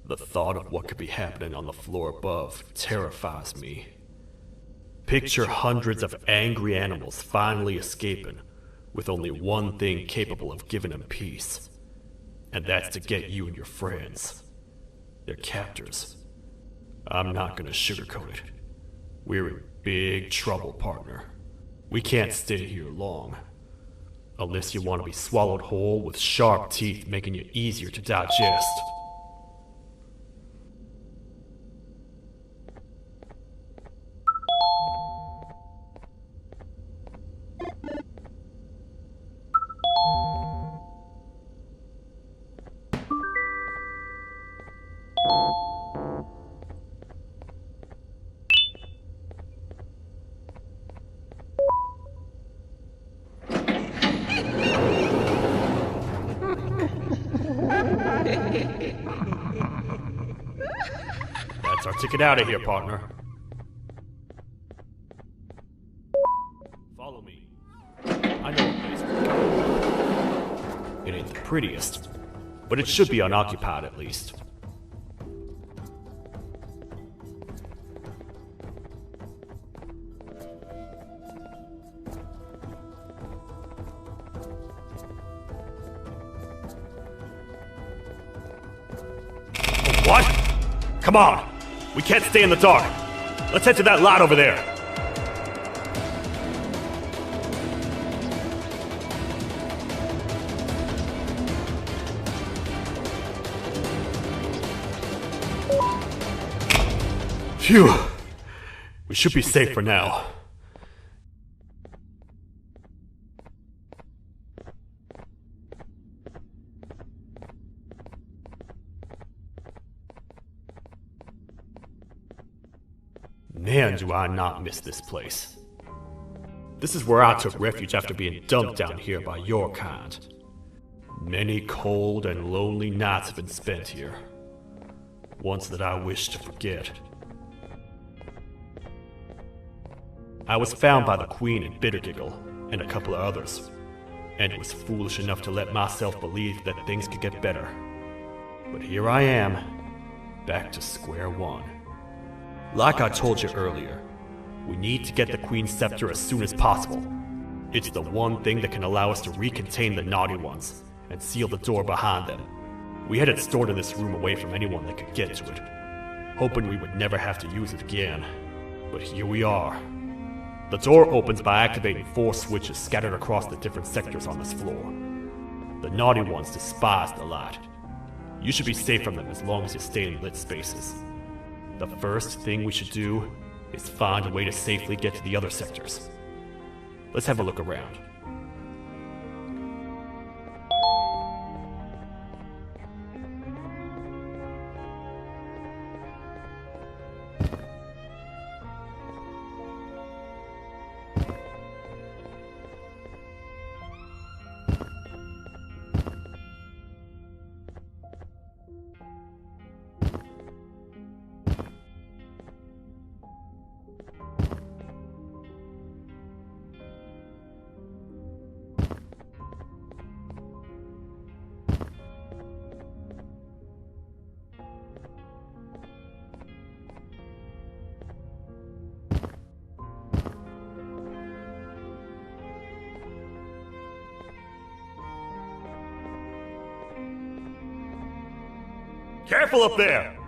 The thought of what could be happening on the floor above terrifies me. Picture hundreds of angry animals finally escaping, with only one thing capable of giving them peace. And that's to get you and your friends. Their captors. I'm not gonna sugarcoat it. We're in big trouble, partner. We can't stay here long. Unless you want to be swallowed whole with sharp teeth making you easier to digest. That's our ticket out of here, partner. Follow me. I know a place we're going. It ain't the prettiest, but it should be unoccupied at least. What? Come on! We can't stay in the dark! Let's head to that lot over there! Phew! We should be safe for now. Man, do I not miss this place. This is where I took refuge after being dumped down here by your kind. Many cold and lonely nights have been spent here. Ones that I wish to forget. I was found by the Queen and Bittergiggle, and a couple of others, and was foolish enough to let myself believe that things could get better. But here I am, back to square one. Like I told you earlier, we need to get the Queen's scepter as soon as possible. It's the one thing that can allow us to recontain the naughty ones and seal the door behind them. We had it stored in this room away from anyone that could get to it, hoping we would never have to use it again. But here we are. The door opens by activating 4 switches scattered across the different sectors on this floor. The naughty ones despise the light. You should be safe from them as long as you stay in lit spaces. The first thing we should do is find a way to safely get to the other sectors. Let's have a look around. Careful up there!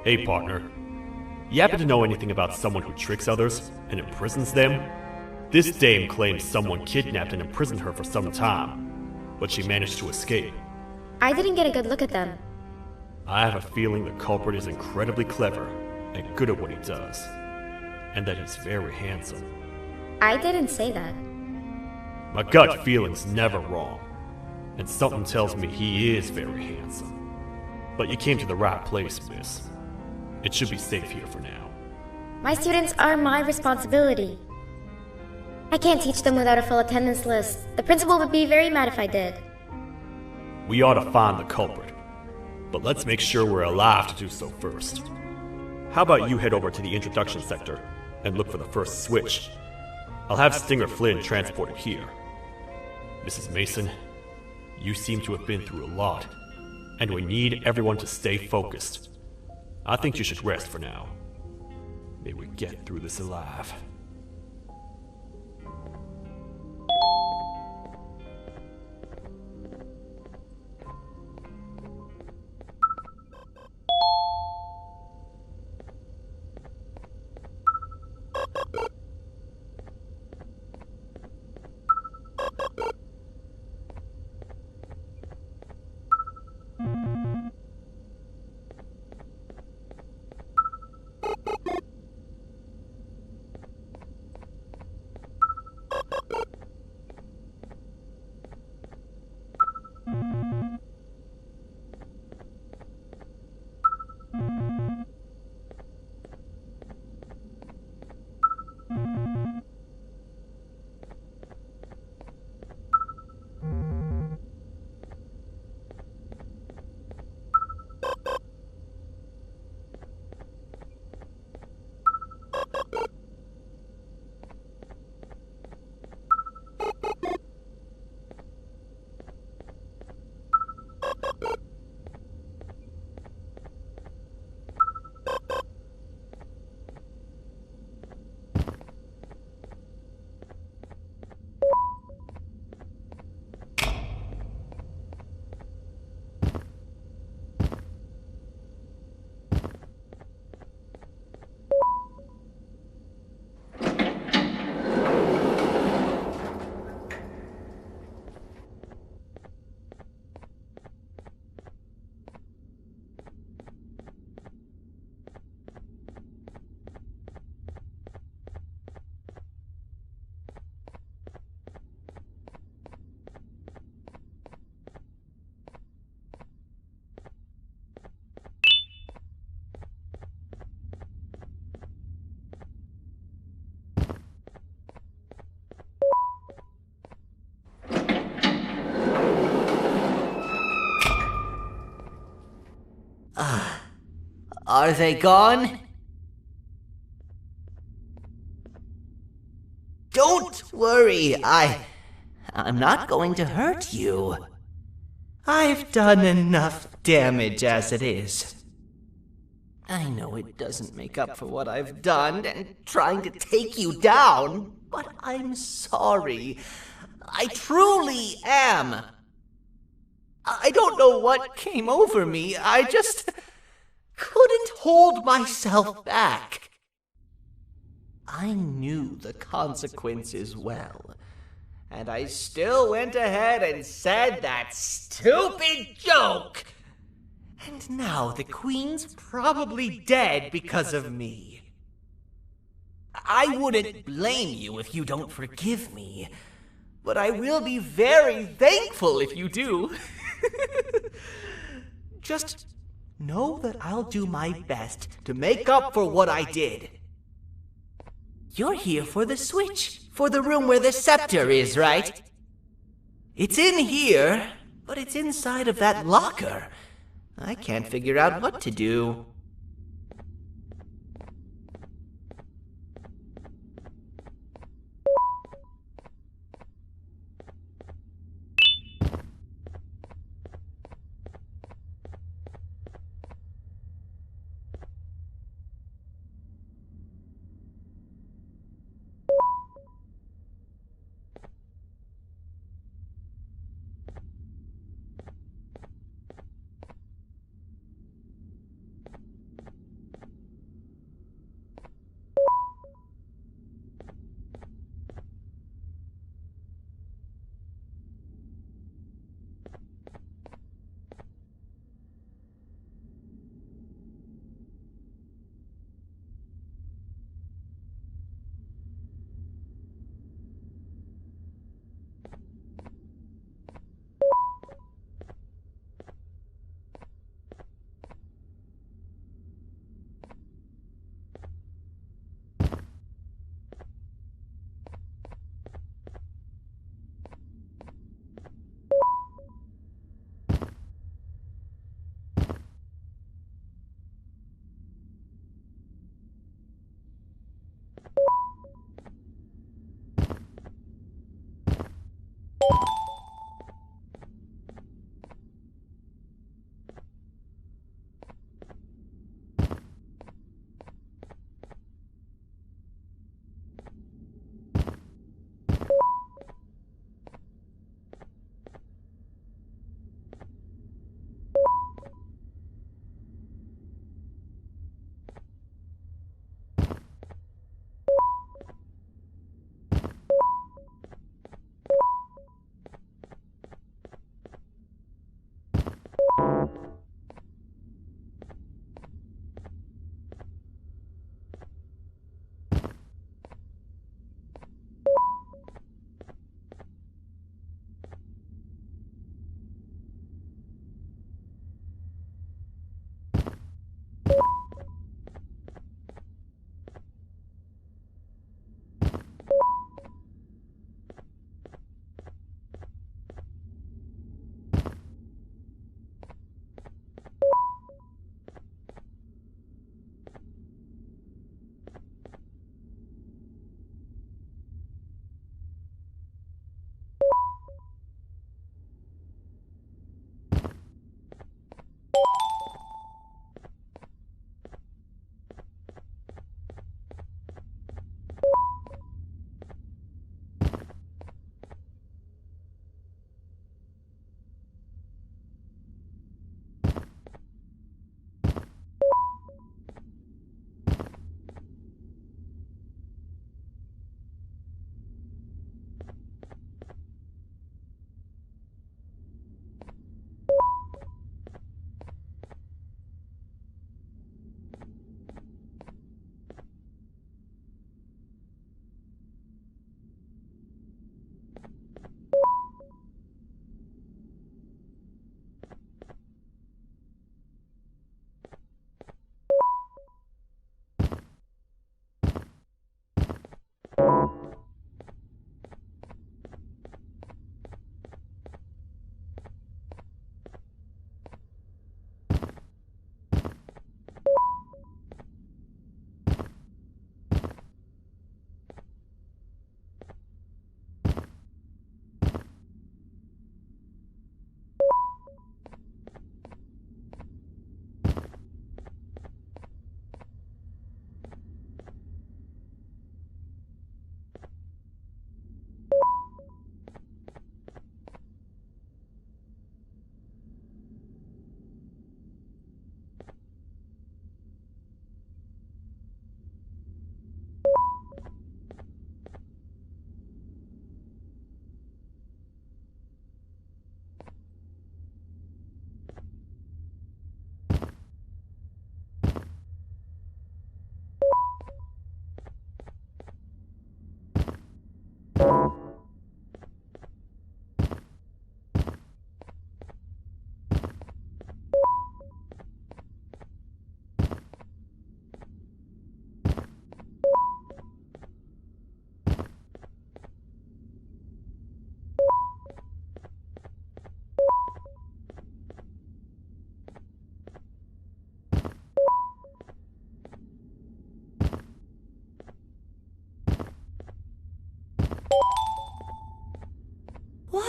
Hey, partner. You happen to know anything about someone who tricks others and imprisons them? This dame claims someone kidnapped and imprisoned her for some time, but she managed to escape. I didn't get a good look at them. I have a feeling the culprit is incredibly clever and good at what he does, and that he's very handsome. I didn't say that. My gut feeling's never wrong, and something tells me he is very handsome. But you came to the right place, miss. It should be safe here for now. My students are my responsibility. I can't teach them without a full attendance list. The principal would be very mad if I did. We ought to find the culprit, but let's make sure we're alive to do so first. How about you head over to the introduction sector and look for the first switch? I'll have Stinger Flynn transported here. Mrs. Mason, you seem to have been through a lot, and we need everyone to stay focused. I think you should rest for now. May we get through this alive. Are they gone? Don't worry, I'm not going to hurt you. I've done enough damage as it is. I know it doesn't make up for what I've done and trying to take you down, but I'm sorry. I truly am. I don't know what came over me. I just couldn't hold myself back. I knew the consequences well, and I still went ahead and said that stupid joke. And now the Queen's probably dead because of me. I wouldn't blame you if you don't forgive me, but I will be very thankful if you do. Just know that I'll do my best to make up for what I did. You're here for the switch, for the room where the scepter is, right? It's in here, but it's inside of that locker. I can't figure out what to do.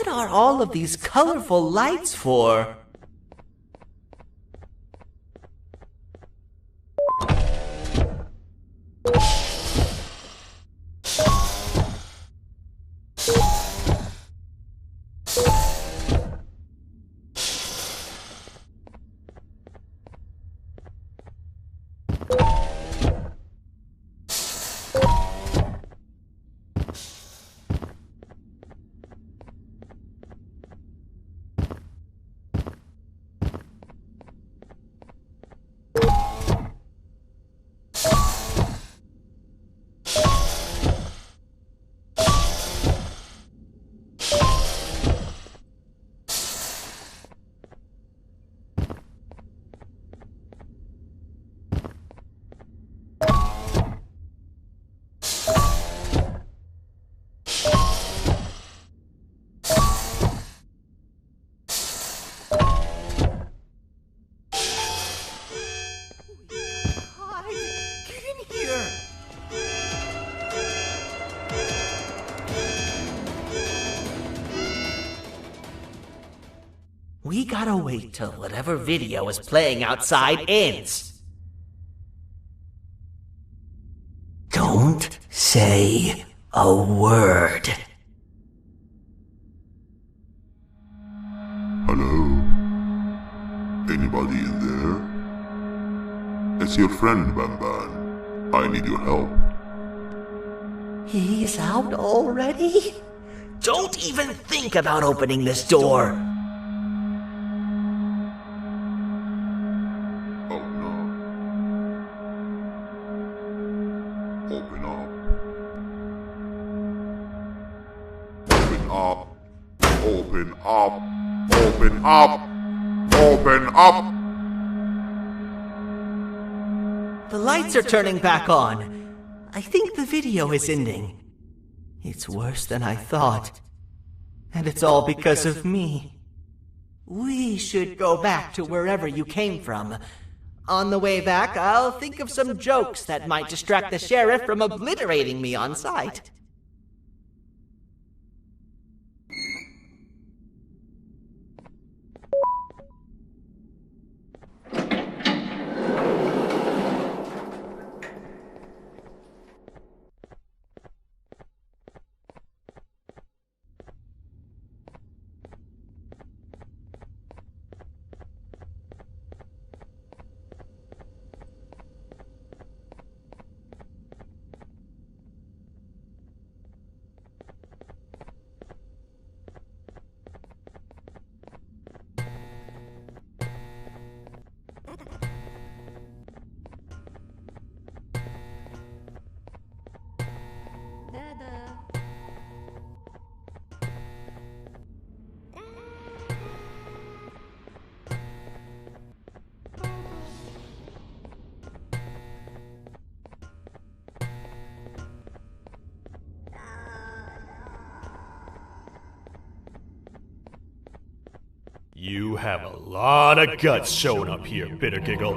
What are all of these colorful lights for? We gotta wait till whatever video is playing outside ends. Don't say a word. Hello? Anybody in there? It's your friend, Banban. I need your help. He's out already? Don't even think about opening this door. Oh no. Open up. Open up. Open up. Open up. Open up. The lights are turning back on. I think the video is ending. It's worse than I thought. And it's all because of me. We should go back to wherever you came from. On the way back, I'll think of some jokes that might distract the sheriff from obliterating me on sight. You have a lot of guts showing up here, Bitter Giggle.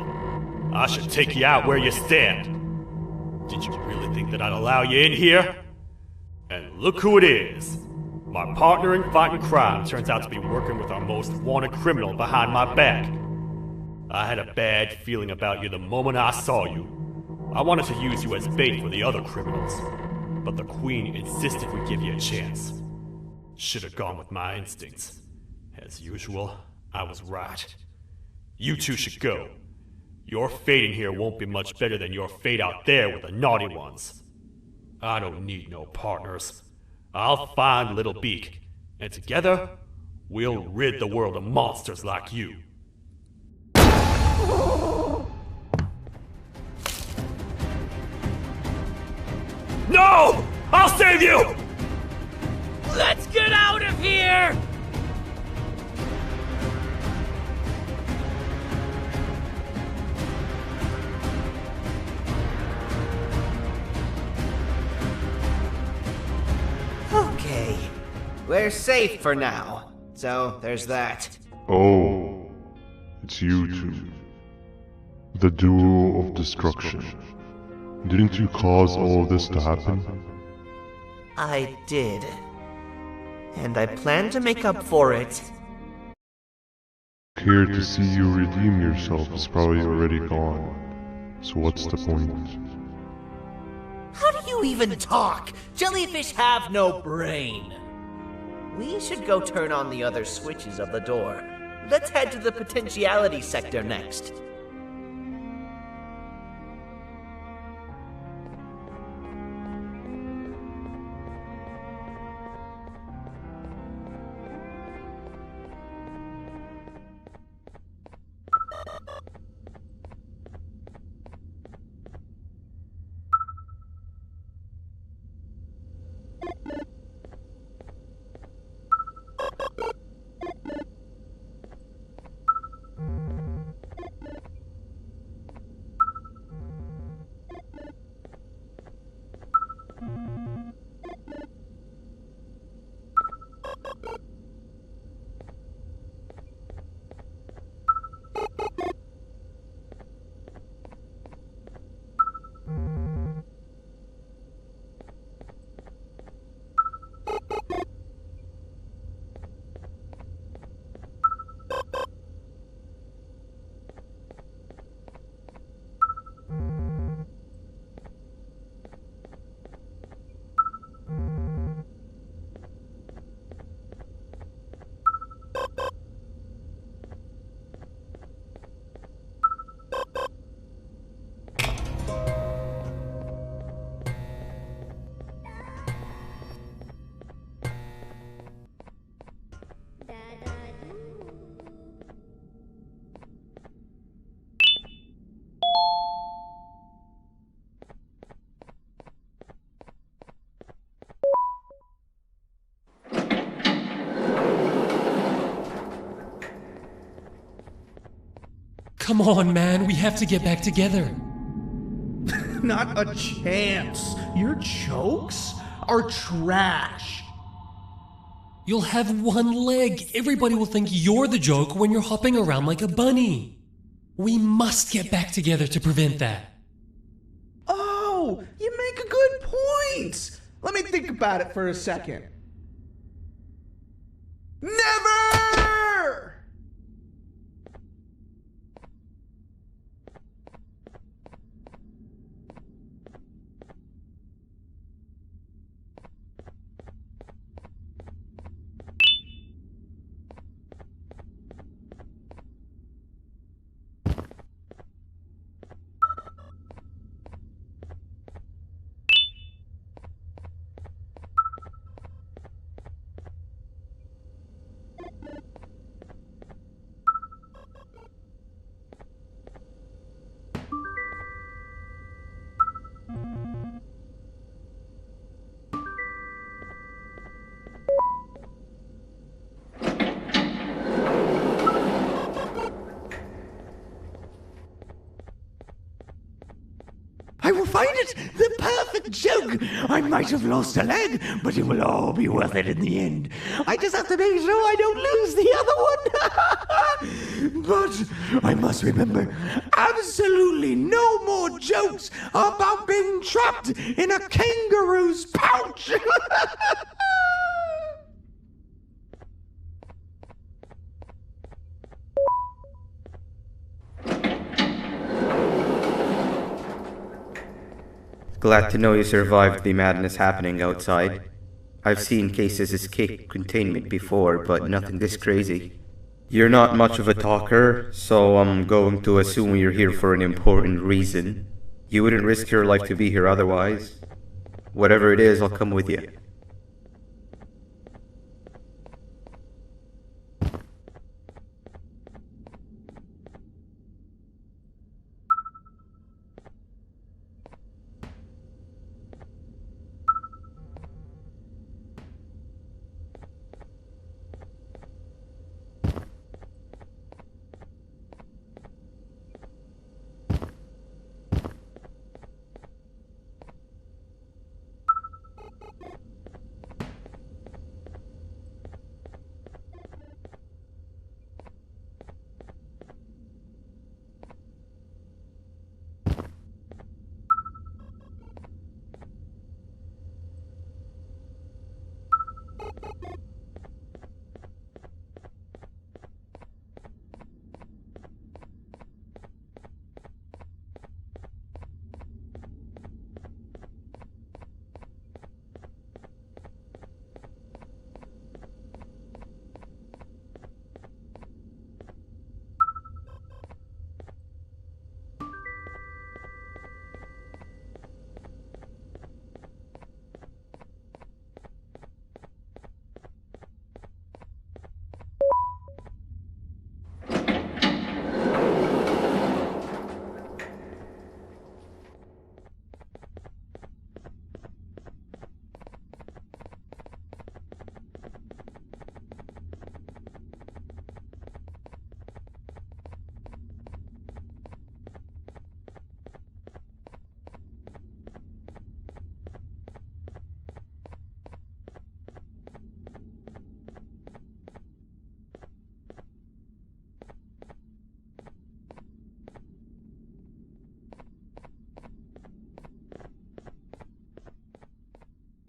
I should take you out where you stand. Did you really think that I'd allow you in here? And look who it is. My partner in fighting crime turns out to be working with our most wanted criminal behind my back. I had a bad feeling about you the moment I saw you. I wanted to use you as bait for the other criminals, but the Queen insisted we give you a chance. Should have gone with my instincts. As usual, I was right. You two should go. Your fate in here won't be much better than your fate out there with the naughty ones. I don't need no partners. I'll find Little Beak, and together, we'll rid the world of monsters like you. No! I'll save you! Let's get out of here! Okay, we're safe for now. So, there's that. Oh, it's you two. The duo of destruction. Didn't you cause all of this to happen? I did. and I plan to make up for it. Care to see you redeem yourself is probably already gone. So what's the point? How do you even talk? Jellyfish have no brain. We should go turn on the other switches of the door. Let's head to the potentiality sector next. Come on, man, we have to get back together. Not a chance. Your jokes are trash. You'll have one leg. Everybody will think you're the joke when you're hopping around like a bunny. We must get back together to prevent that. Oh, you make a good point. Let me think about it for a second. Never! I will find it! The perfect joke! I might have lost a leg, but it will all be worth it in the end. I just have to make sure I don't lose the other one! But I must remember, absolutely no more jokes about being trapped in a kangaroo's pouch! Glad to know you survived the madness happening outside. I've seen cases escape containment before, but nothing this crazy. You're not much of a talker, so I'm going to assume you're here for an important reason. You wouldn't risk your life to be here otherwise. Whatever it is, I'll come with you.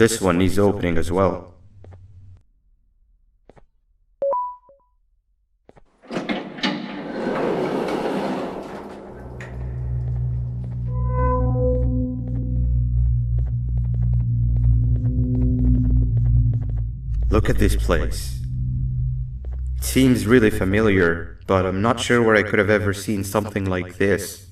This one needs opening as well. Look at this place. It seems really familiar, but I'm not sure where I could have ever seen something like this.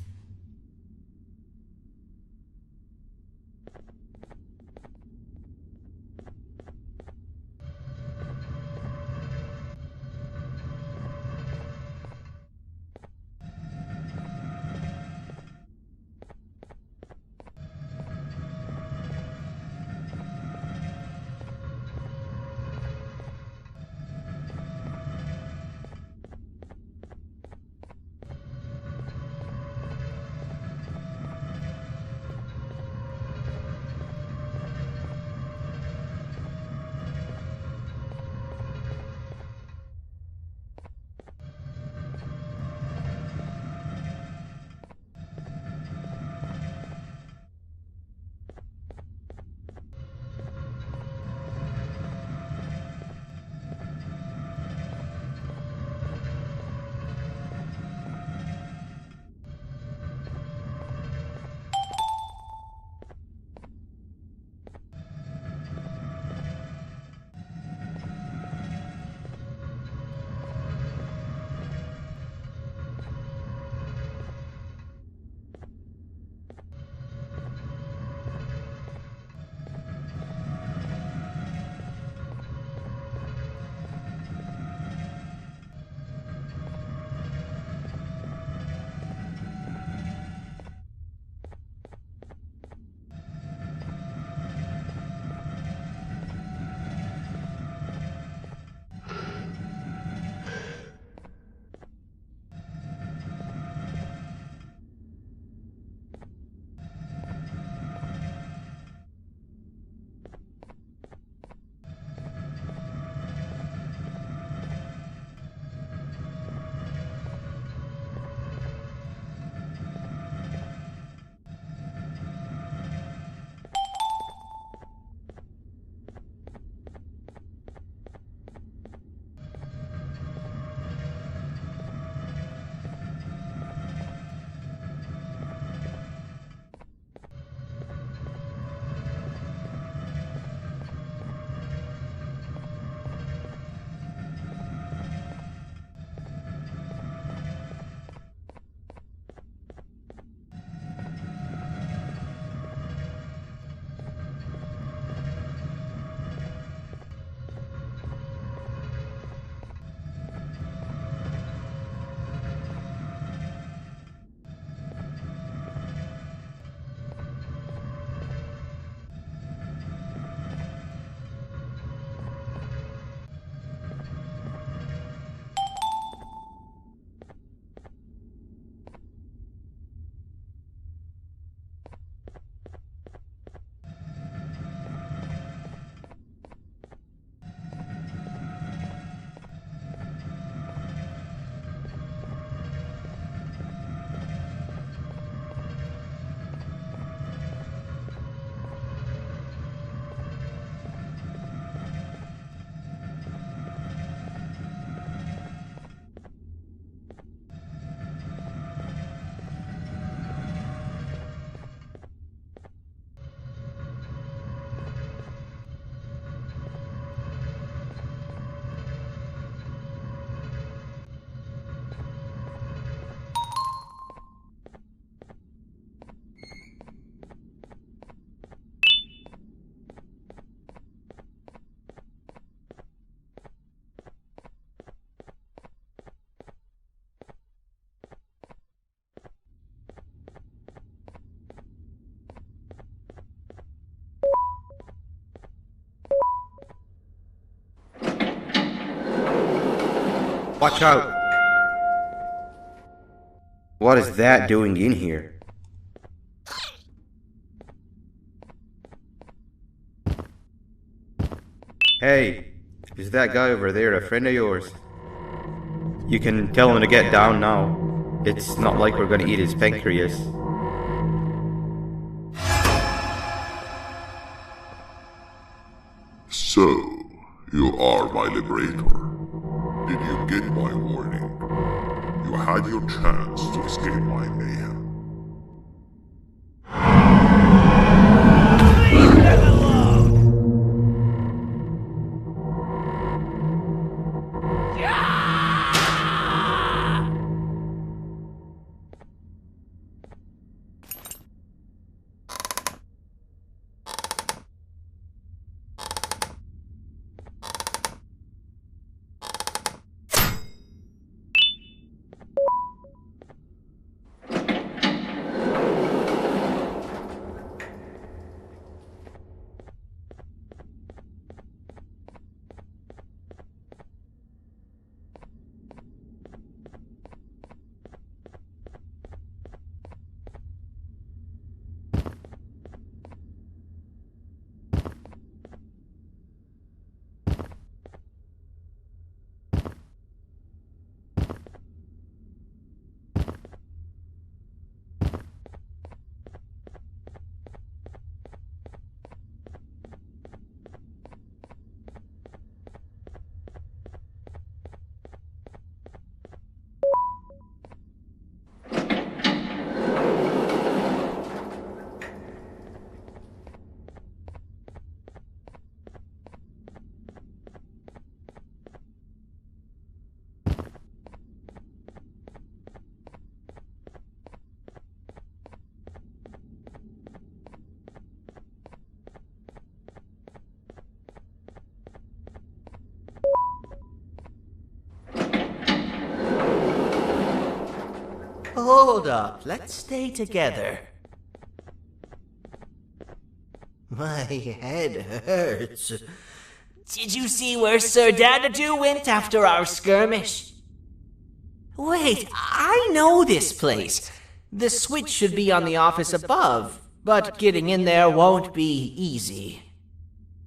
Watch out! What is that doing in here? Hey, is that guy over there a friend of yours? You can tell him to get down now. It's not like we're gonna eat his pancreas. So, you are my liberator. Did you get my warning? You had your chance to escape my mayhem. Leave them alone! Hold up, let's stay together. My head hurts. Did you see where Sir Dadadoo went after our skirmish? Wait, I know this place. The switch should be on the office above, but getting in there won't be easy.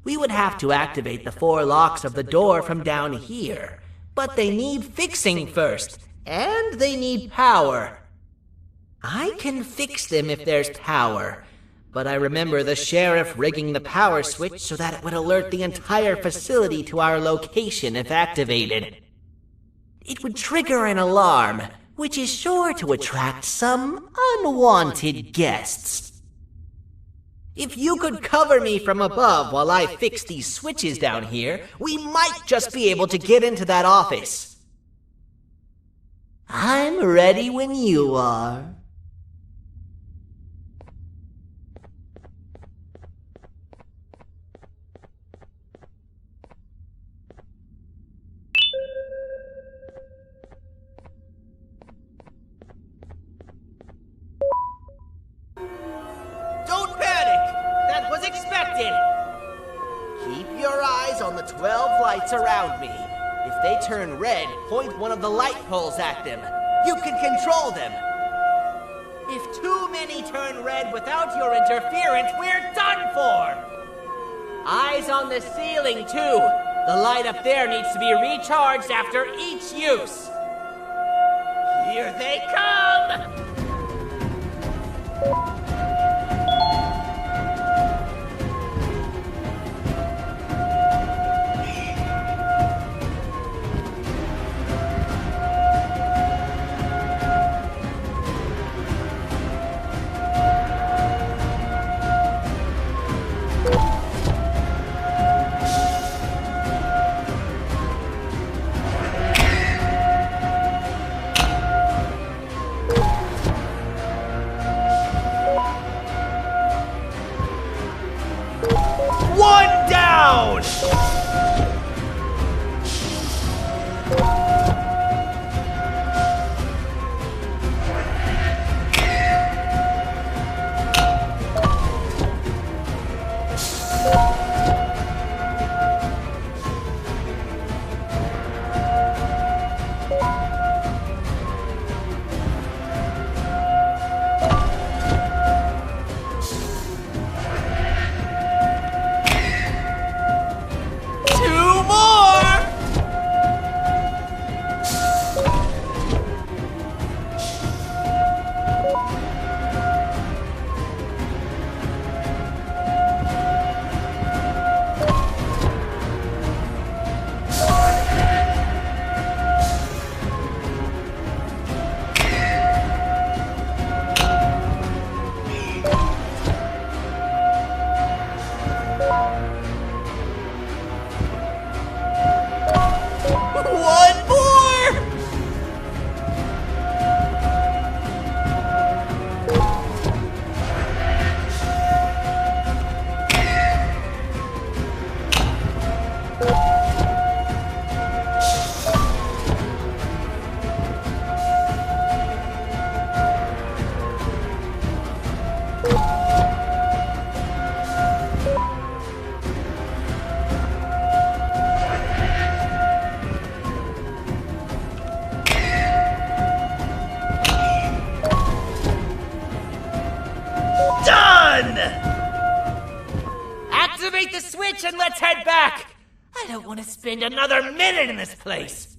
We would have to activate the 4 locks of the door from down here, but they need fixing first, and they need power. I can fix them if there's power, but I remember the sheriff rigging the power switch so that it would alert the entire facility to our location if activated. It would trigger an alarm, which is sure to attract some unwanted guests. If you could cover me from above while I fix these switches down here, we might just be able to get into that office. I'm ready when you are. Don't panic! That was expected! Keep your eyes on the 12 lights around me. If they turn red, point one of the light poles at them. You can control them. If too many turn red without your interference, we're done for! Eyes on the ceiling, too. The light up there needs to be recharged after each use. Here they come! One down! done! Activate the switch and let's head back! I don't want to spend another minute in this place!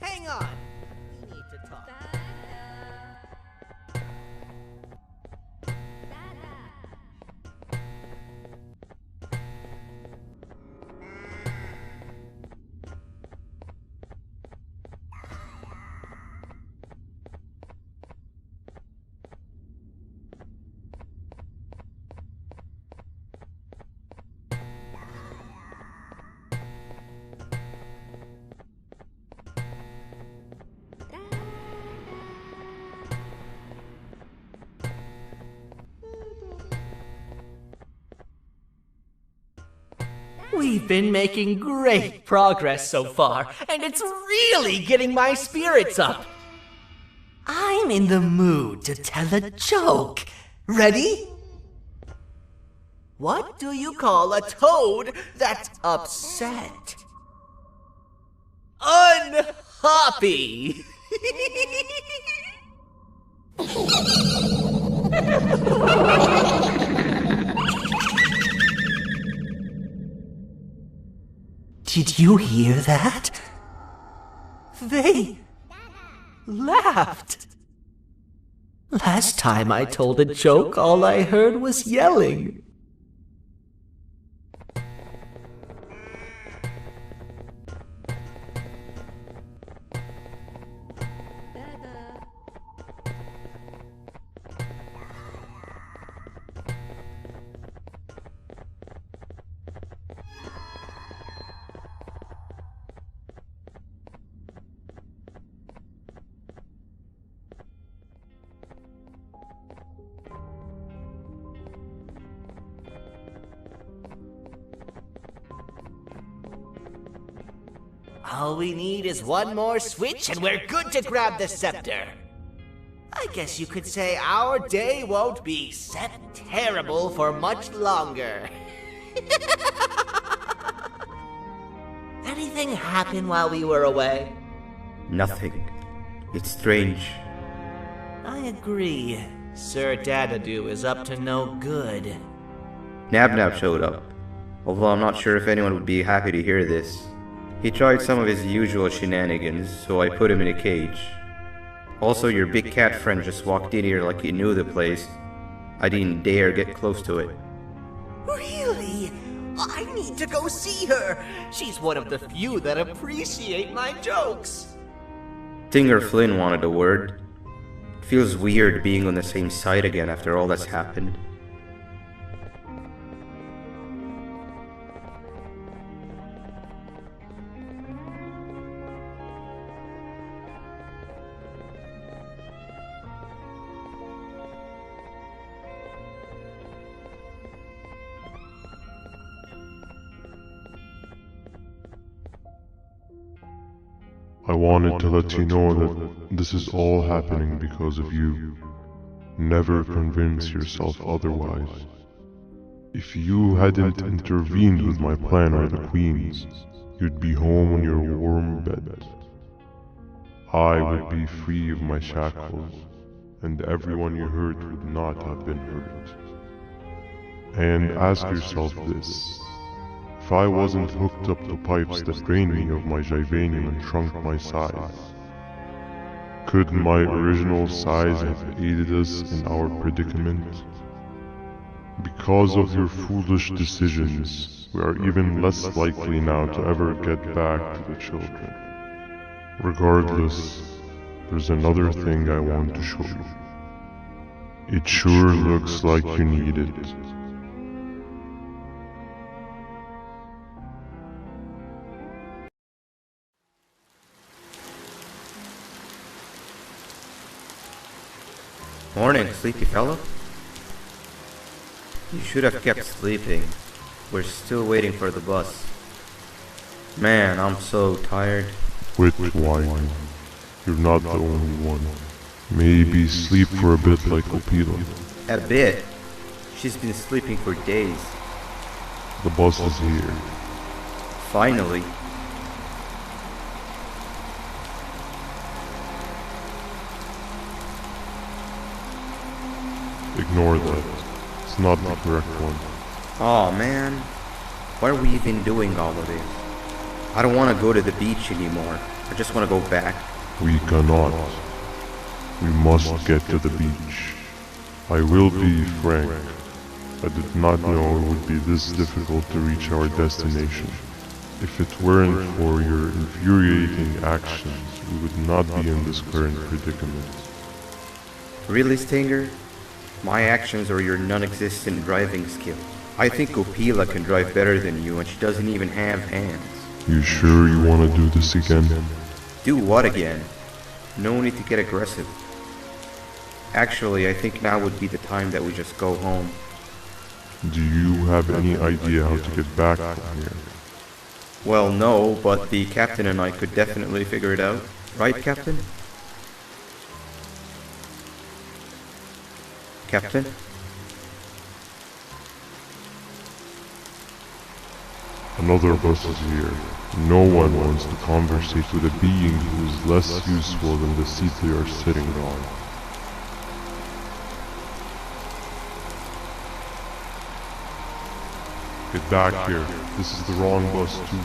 Hang on! We need to talk. We've been making great progress so far, and it's really getting my spirits up. I'm in the mood to tell a joke. Ready? What do you call a toad that's upset? Unhappy! Did you hear that? They laughed. Last time I told a joke, all I heard was yelling. All we need is one more switch and we're good to grab the scepter. I guess you could say our day won't be terrible for much longer. Anything happen while we were away? Nothing. It's strange. I agree. Sir Dadadoo is up to no good. Nabnab showed up, although I'm not sure if anyone would be happy to hear this. He tried some of his usual shenanigans, so I put him in a cage. Also, your big cat friend just walked in here like he knew the place. I didn't dare get close to it. Really? I need to go see her. She's one of the few that appreciate my jokes. Tinger Flynn wanted a word. It feels weird being on the same side again after all that's happened. I wanted to let you know that this is all happening because of you. Never convince yourself otherwise. If you hadn't intervened with my plan or the Queen's, you'd be home in your warm bed. I would be free of my shackles, and everyone you hurt would not have been hurt. And ask yourself this. If I wasn't hooked up to pipes that drained me of my Givanium and shrunk my size, could my original size have aided us in our predicament? Because of your foolish decisions, we are even less likely now to ever get back to the children. Regardless, there's another thing I want to show you. It sure looks like you need it. Morning, sleepy fellow. You should have kept sleeping. We're still waiting for the bus. Man, I'm so tired. Quit whining. You're not the only one. Maybe sleep for a bit like Opila. A bit? She's been sleeping for days. The bus is here. Finally. Ignore that. It's not the correct one. Aw, man. Why are we even doing all of this? I don't want to go to the beach anymore. I just want to go back. We cannot. We must get to the beach. I will be frank. I did not know it would be this difficult to reach our destination. If it weren't for your infuriating actions, we would not be in this current predicament. Really, Stinger? My actions are your non-existent driving skill. I think Opila can drive better than you, and she doesn't even have hands. You sure you want to do this again? Do what again? No need to get aggressive. Actually, I think now would be the time that we just go home. Do you have any idea how to get back from here? Well, no, but the captain and I could definitely figure it out. Right, Captain? Captain? Another bus is here. No one wants to conversate with a being who is less useful than the seat they are sitting on. Get back here. This is the wrong bus too.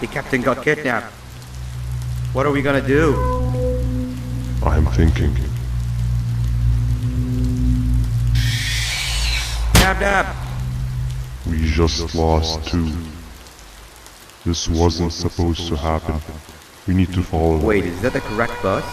The captain got kidnapped. What are we gonna do? I'm thinking. Nabnab! We just lost two. This wasn't supposed to happen. We need to follow them. Wait, is that the correct bus?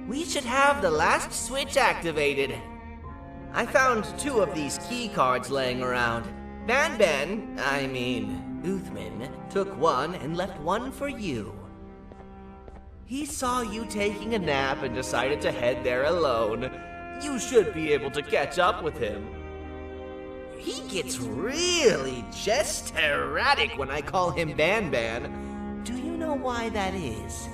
We should have the last switch activated. I found 2 of these key cards laying around. Uthman, took one and left one for you. He saw you taking a nap and decided to head there alone. You should be able to catch up with him. He gets really just erratic when I call him Banban. Do you know why that is?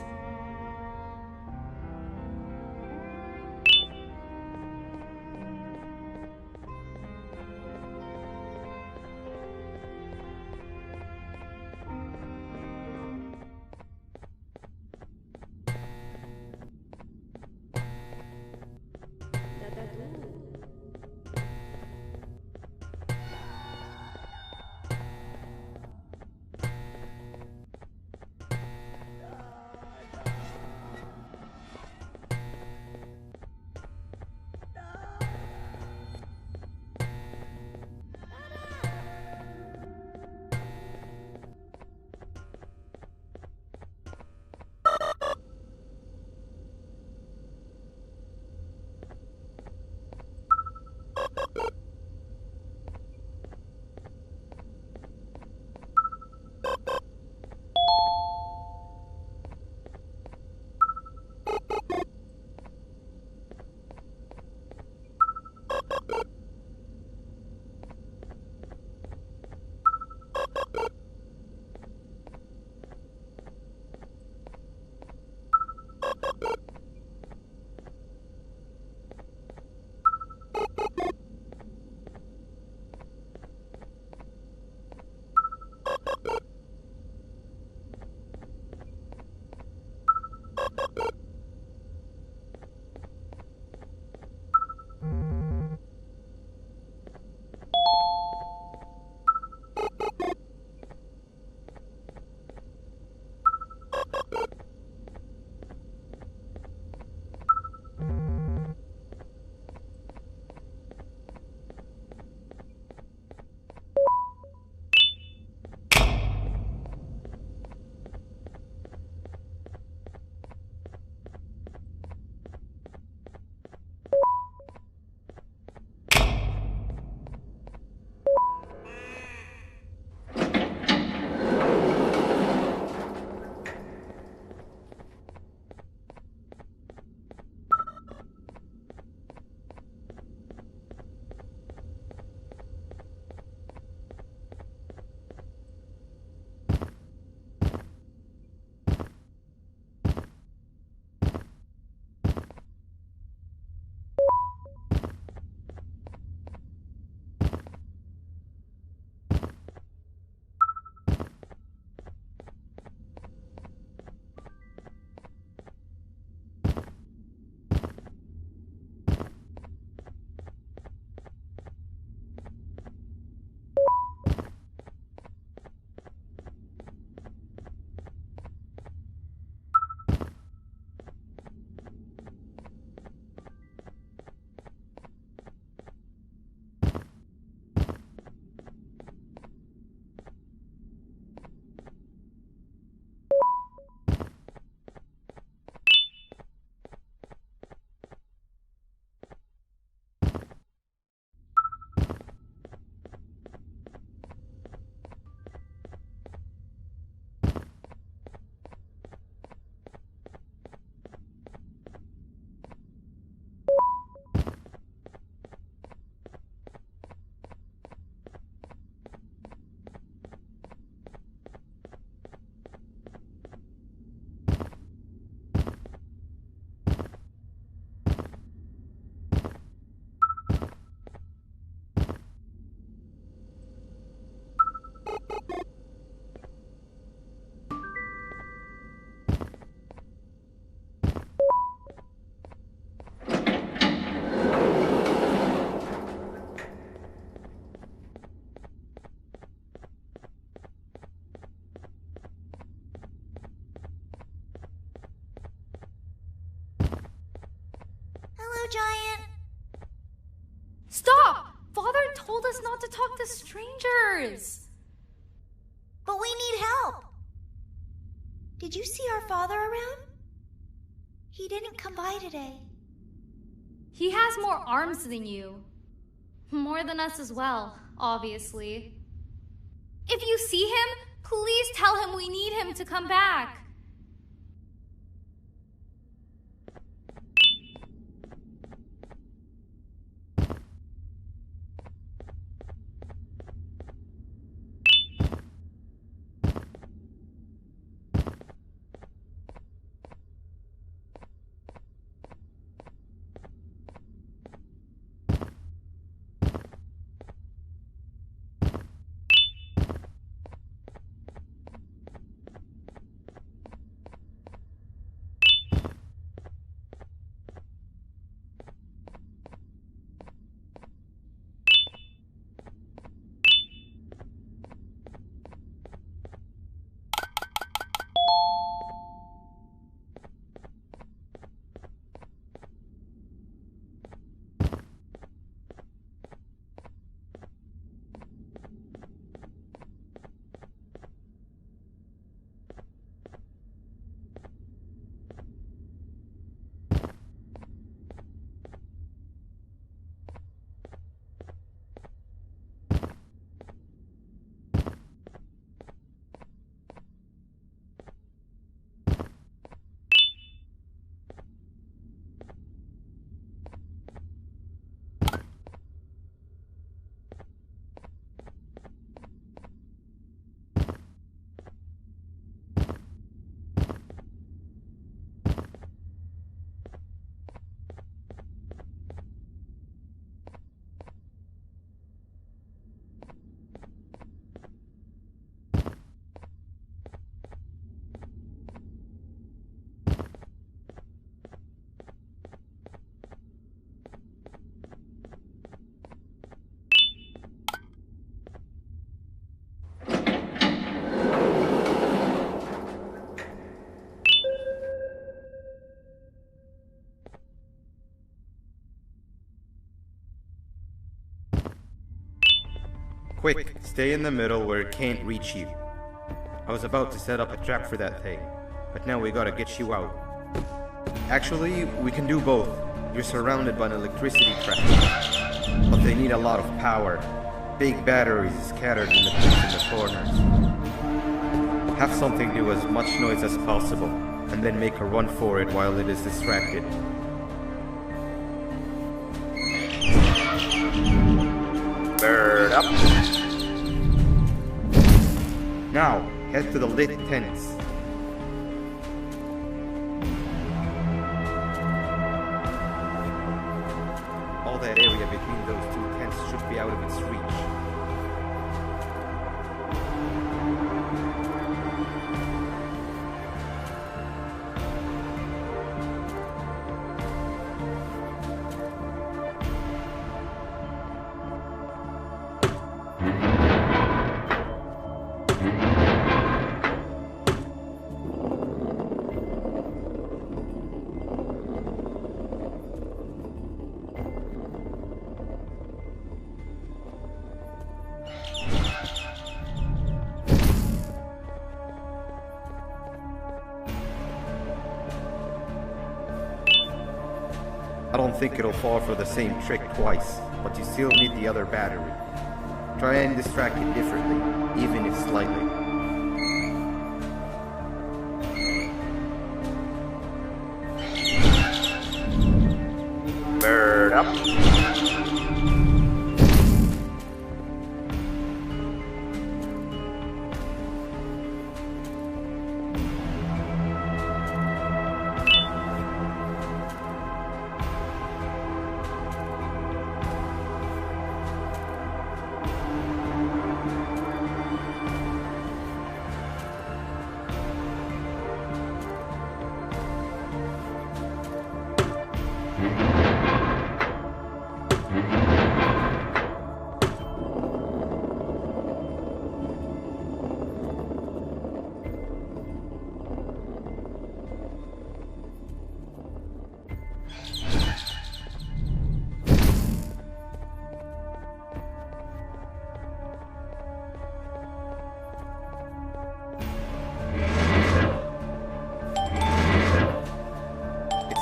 Giant. Stop! Father told us not to talk to strangers. But we need help. Did you see our father around? He didn't come by today. He has more arms than you. More than us as well, obviously. If you see him, please tell him we need him to come back. Quick, stay in the middle where it can't reach you. I was about to set up a trap for that thing, but now we gotta get you out. Actually, we can do both. You're surrounded by an electricity trap, but they need a lot of power. Big batteries scattered in the pits in the corners. Have something do as much noise as possible, and then make a run for it while it is distracted. Bird up. Now, head to the lit tents. All that area between those two tents should be out of its reach. I don't think it'll fall for the same trick twice, but you still need the other battery. Try and distract it differently, even if slightly. Bird up.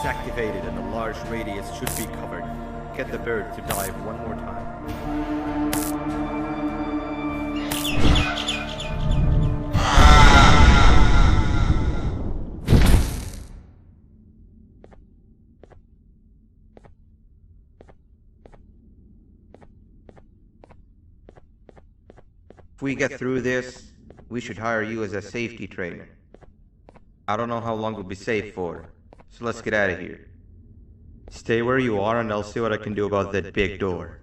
Activated and a large radius should be covered. Get the bird to dive one more time. If we get through this, we should hire you as a safety trainer. I don't know how long we'll be safe for, so let's get out of here. Stay where you are and I'll see what I can do about that big door.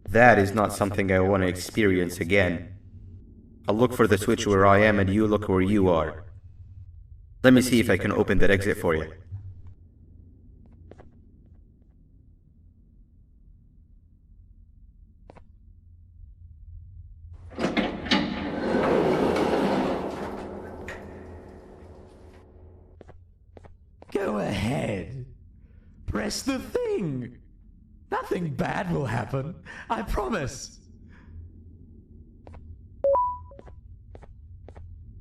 That is not something I want to experience again. I'll look for the switch where I am and you look where you are. Let me see if I can open that exit for you. Go ahead. Press the thing. Nothing bad will happen. I promise.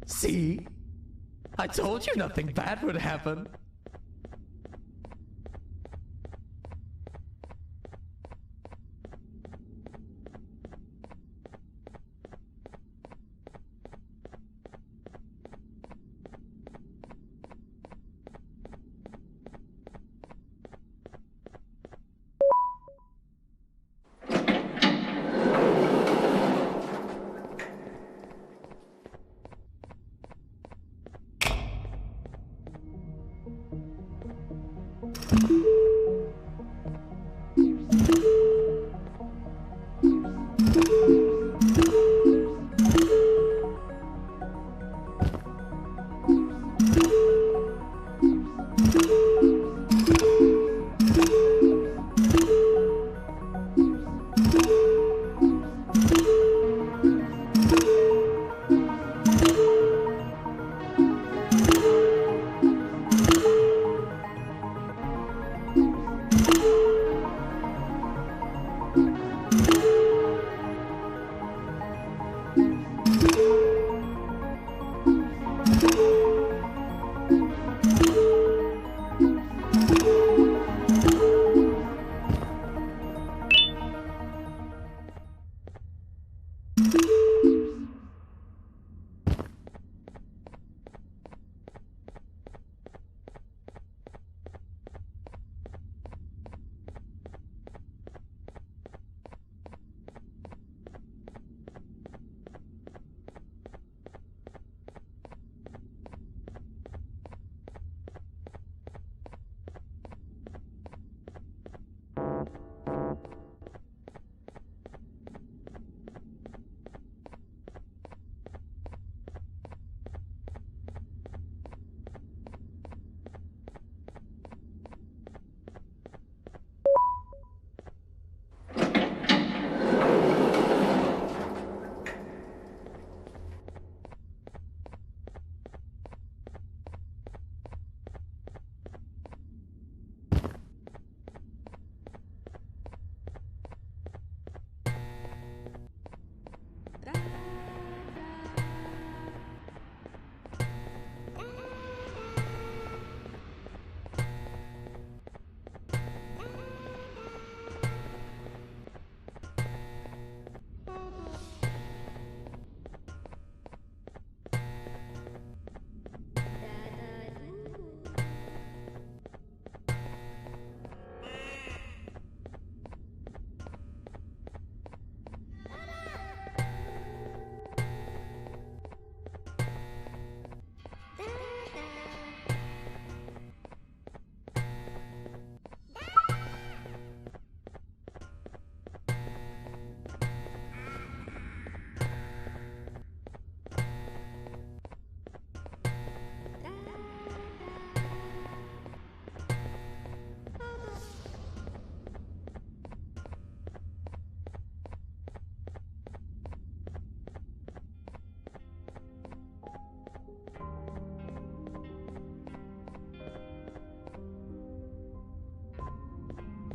See? I told you nothing bad would happen.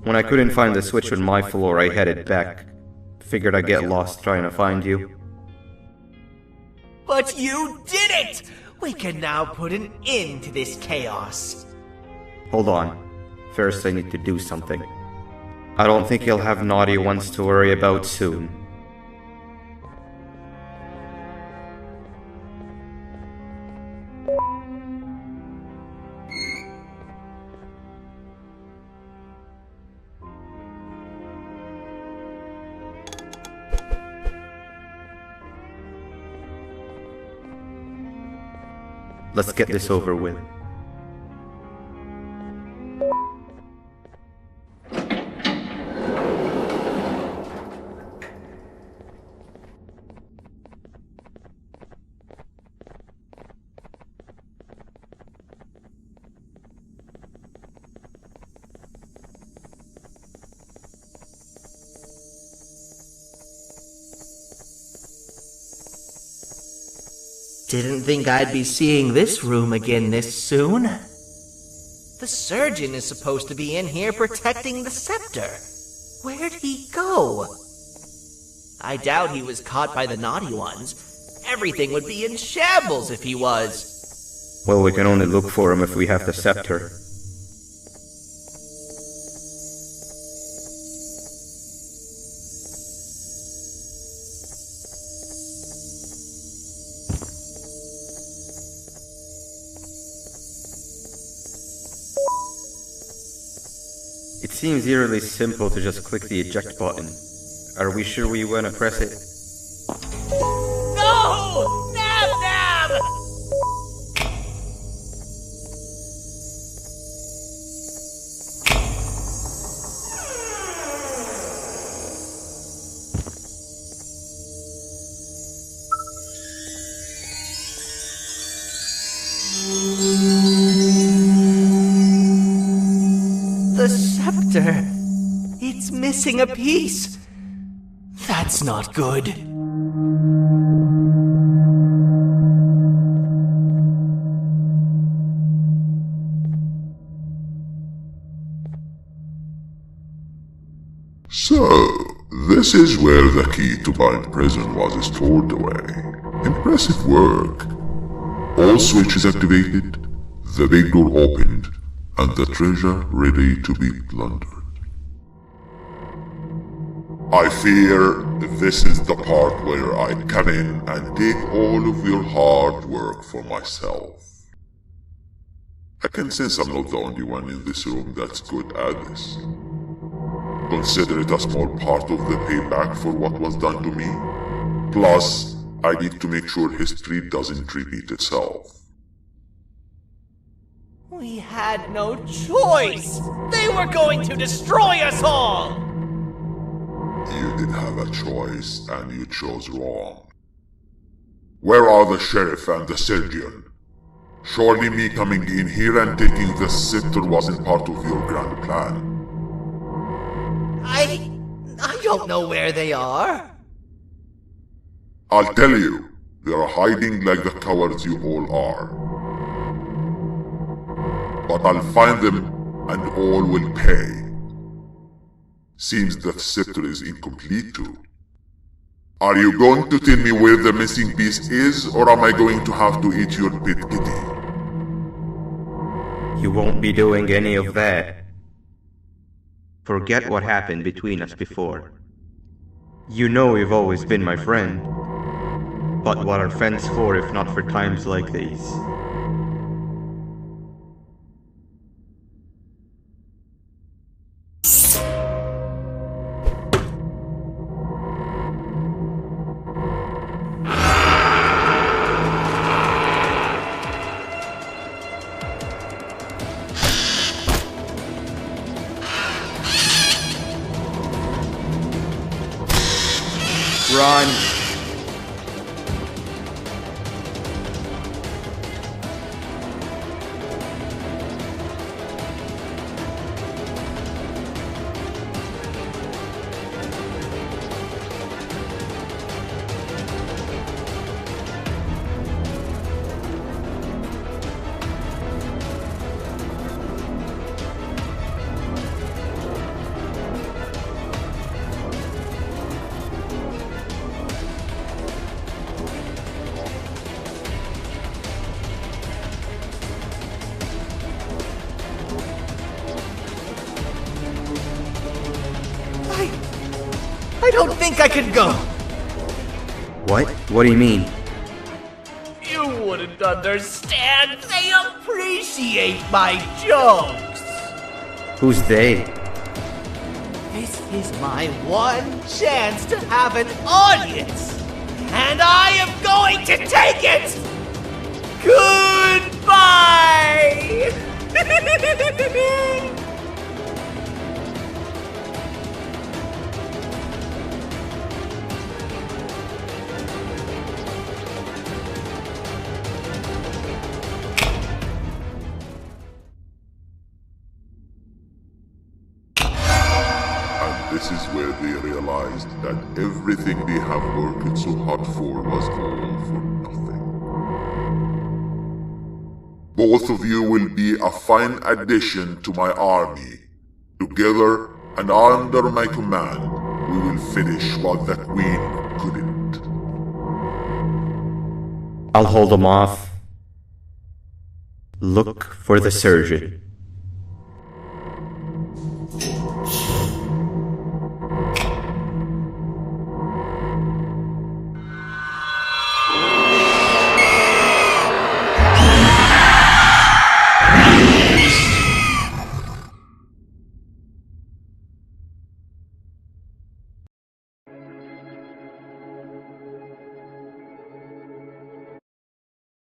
When I couldn't find the switch on my floor, I headed back. Figured I'd get lost trying to find you. But you did it! We can now put an end to this chaos. Hold on. First I need to do something. I don't think you'll have naughty ones to worry about soon. Let's get this over with. Didn't think I'd be seeing this room again this soon. The surgeon is supposed to be in here protecting the scepter. Where'd he go? I doubt he was caught by the naughty ones. Everything would be in shambles if he was. Well, we can only look for him if we have the scepter. It seems eerily simple to just click the eject button. Are we sure we want to press it? No! Nabnab! The scepter. It's missing a piece. That's not good. So, this is where the key to Bind Prison was stored away. Impressive work. All switches activated, the big door opened, and the treasure ready to be plundered. I fear this is the part where I come in and take all of your hard work for myself. I can sense I'm not the only one in this room that's good at this. Consider it a small part of the payback for what was done to me. Plus, I need to make sure history doesn't repeat itself. We had no choice! They were going to destroy us all! You did have a choice, and you chose wrong. Where are the sheriff and the surgeon? Surely me coming in here and taking the scepter wasn't part of your grand plan. I don't know where they are. I'll tell you, they're hiding like the cowards you all are. But I'll find them, and all will pay. Seems that scepter is incomplete too. Are you going to tell me where the missing piece is, or am I going to have to eat your pet kitty? You won't be doing any of that. Forget what happened between us before. You know you've always been my friend. But what are friends for if not for times like these? Run! I don't think I can go. What? What do you mean? You wouldn't understand. They appreciate my jokes. Who's they? This is my one chance to have an audience. And I am going to take it. Goodbye. This is where they realized that everything they have worked so hard for was all for nothing. Both of you will be a fine addition to my army. Together and under my command, we will finish what the Queen couldn't. I'll hold them off. Look for the surgeon.